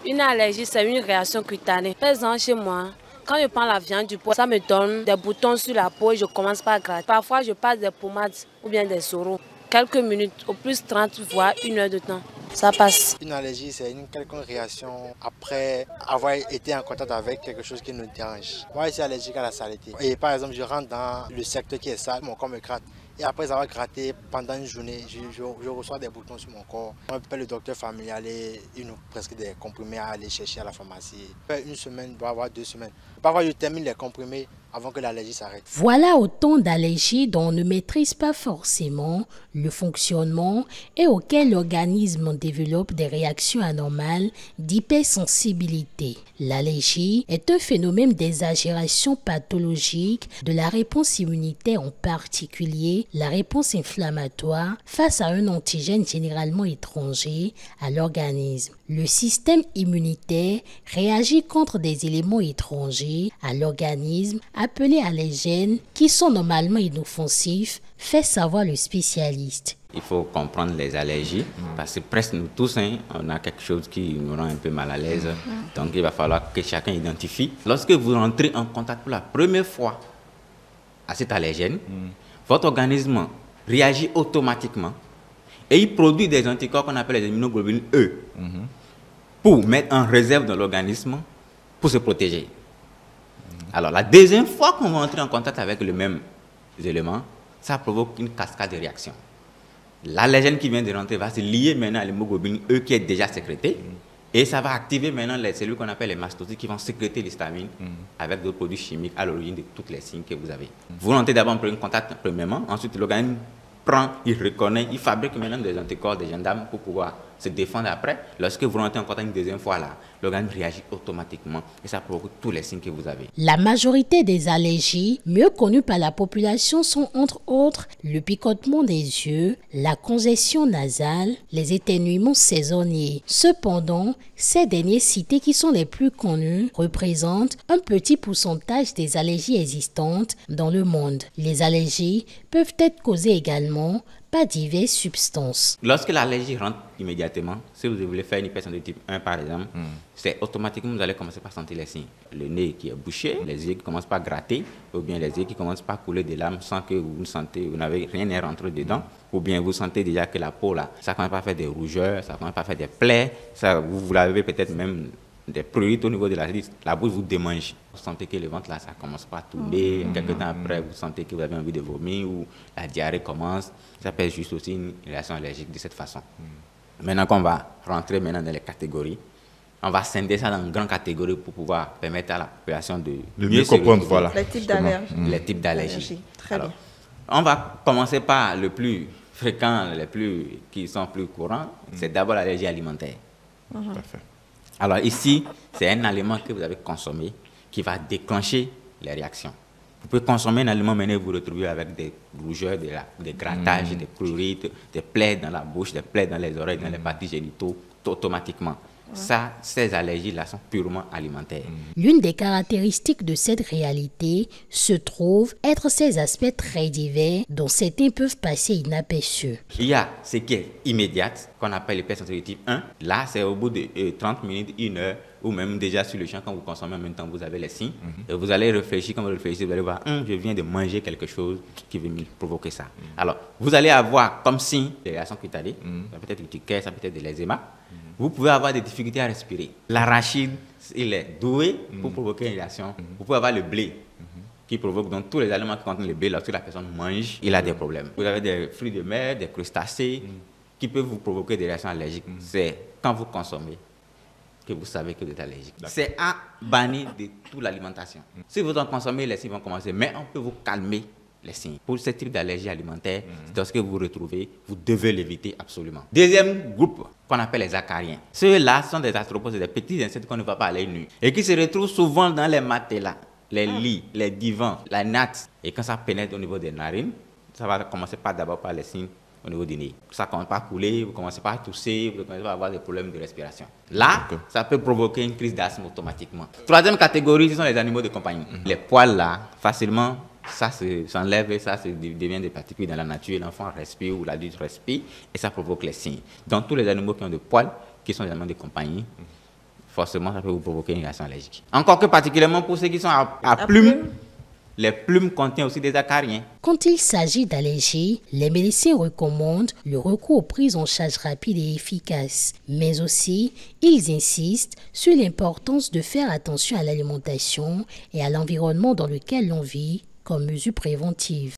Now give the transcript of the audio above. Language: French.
Une allergie, c'est une réaction cutanée. Par exemple, chez moi, quand je prends la viande du poisson, ça me donne des boutons sur la peau et je commence par gratter. Parfois, je passe des pommades ou bien des soraux. Quelques minutes, au plus 30 voire 1 heure de temps. Ça passe. Une allergie, c'est une quelconque réaction après avoir été en contact avec quelque chose qui nous dérange. Moi, je suis allergique à la saleté. Et par exemple, je rentre dans le secteur qui est sale, mon corps me gratte. Et après avoir gratté pendant une journée, je reçois des boutons sur mon corps. On appelle le docteur familial et il nous prescrit des comprimés à aller chercher à la pharmacie. Une semaine, voire 2 semaines. Parfois, je termine les comprimés avant que l'allergie s'arrête. Voilà autant d'allergies dont on ne maîtrise pas forcément le fonctionnement et auxquelles l'organisme développe des réactions anormales d'hypersensibilité. L'allergie est un phénomène d'exagération pathologique de la réponse immunitaire, en particulier la réponse inflammatoire face à un antigène généralement étranger à l'organisme. Le système immunitaire réagit contre des éléments étrangers à l'organisme appelés allergènes qui sont normalement inoffensifs, fait savoir le spécialiste. Il faut comprendre les allergies parce que presque nous tous, on a quelque chose qui nous rend un peu mal à l'aise. Donc il va falloir que chacun identifie. Lorsque vous rentrez en contact pour la première fois à cet allergène, votre organisme réagit automatiquement et il produit des anticorps qu'on appelle les immunoglobulines E pour mettre en réserve dans l'organisme pour se protéger. Alors la deuxième fois qu'on va entrer en contact avec le même élément, ça provoque une cascade de réactions. L'allergène qui vient de rentrer va se lier maintenant à l'hémoglobine E qui est déjà sécrétée et ça va activer maintenant les cellules qu'on appelle les mastocytes qui vont sécréter l'histamine avec d'autres produits chimiques à l'origine de tous les signes que vous avez. Vous rentrez d'abord en premier contact premièrement, ensuite l'organisme prend, il reconnaît, il fabrique maintenant des anticorps, des gendarmes pour pouvoir se défendre après. Lorsque vous rentrez en contact une deuxième fois là, l'organisme réagit automatiquement et ça provoque tous les signes que vous avez. La majorité des allergies, mieux connues par la population, sont entre autres le picotement des yeux, la congestion nasale, les éternuements saisonniers. Cependant, ces derniers cités qui sont les plus connus représentent un petit pourcentage des allergies existantes dans le monde. Les allergies peuvent être causées également par diverses substances. Lorsque l'allergie rentre immédiatement, si vous voulez faire une hypersensibilité type 1 par exemple, c'est automatiquement vous allez commencer par sentir les signes. Le nez qui est bouché, les yeux qui commencent par gratter, ou bien les yeux qui commencent par couler des larmes sans que vous sentez, vous n'avez rien à rentrer dedans, ou bien vous sentez déjà que la peau là, ça commence par faire des rougeurs, ça commence par faire des plaies, ça, vous l'avez peut-être même des prurites au niveau de la bouche vous démange. Vous sentez que le ventre là, ça commence pas à tourner. Quelques temps après, vous sentez que vous avez envie de vomir ou la diarrhée commence. Ça peut être juste aussi une réaction allergique de cette façon. Maintenant qu'on va rentrer maintenant dans les catégories, on va scinder ça dans une grande catégorie pour pouvoir permettre à la population de mieux comprendre voilà, les types d'allergies. Les types d'allergies. Très bien. On va commencer par le plus fréquent, qui sont plus courants. C'est d'abord l'allergie alimentaire. Parfait. Alors ici, c'est un aliment que vous avez consommé qui va déclencher les réactions. Vous pouvez consommer un aliment, mais vous retrouvez avec des rougeurs, des grattages, des prurites, des plaies dans la bouche, des plaies dans les oreilles, dans les parties génitaux, automatiquement. Ça, ces allergies-là sont purement alimentaires. L'une des caractéristiques de cette réalité se trouve être ses aspects très divers dont certains peuvent passer inaperçus. Il y a ce qui est immédiat, qu'on appelle l'hypersensibilité type 1. Là, c'est au bout de 30 minutes, 1 heure, ou même déjà sur le champ, quand vous consommez en même temps, vous avez les signes. Et vous allez réfléchir, quand vous réfléchissez, vous allez voir, je viens de manger quelque chose qui veut me provoquer ça. Alors, vous allez avoir comme signe des réactions cutanées, ça peut être l'urticaire, ça peut être de l'eczéma. Vous pouvez avoir des difficultés à respirer. L'arachide, il est doué pour provoquer une réaction. Vous pouvez avoir le blé qui provoque, donc tous les aliments qui contiennent le blé, lorsque la personne mange, il a des problèmes. Vous avez des fruits de mer, des crustacés qui peuvent vous provoquer des réactions allergiques. C'est quand vous consommez que vous savez que vous êtes allergique. C'est à bannir de toute l'alimentation. Si vous en consommez, les signes vont commencer, mais on peut vous calmer les signes. Pour ce type d'allergie alimentaire, lorsque vous vous retrouvez, vous devez l'éviter absolument. Deuxième groupe qu'on appelle les acariens. Ceux-là sont des arthropodes, des petits insectes qu'on ne voit pas à l'œil nu et qui se retrouvent souvent dans les matelas, les lits, les divans, la natte. Et quand ça pénètre au niveau des narines, ça va commencer d'abord par les signes au niveau du nez. Ça commence par couler, vous commencez par tousser, vous commencez par avoir des problèmes de respiration. Là, ça peut provoquer une crise d'asthme automatiquement. Troisième catégorie, ce sont les animaux de compagnie. Les poils là, facilement, ça s'enlève et ça devient des particules dans la nature. L'enfant respire ou l'adulte respire et ça provoque les signes. Donc tous les animaux qui ont des poils, qui sont des animaux de compagnie, forcément, ça peut vous provoquer une réaction allergique. Encore que particulièrement pour ceux qui sont à plumes, les plumes contiennent aussi des acariens. Quand il s'agit d'allergies, les médecins recommandent le recours aux prises en charge rapides et efficaces. Mais aussi, ils insistent sur l'importance de faire attention à l'alimentation et à l'environnement dans lequel l'on vit comme mesure préventive.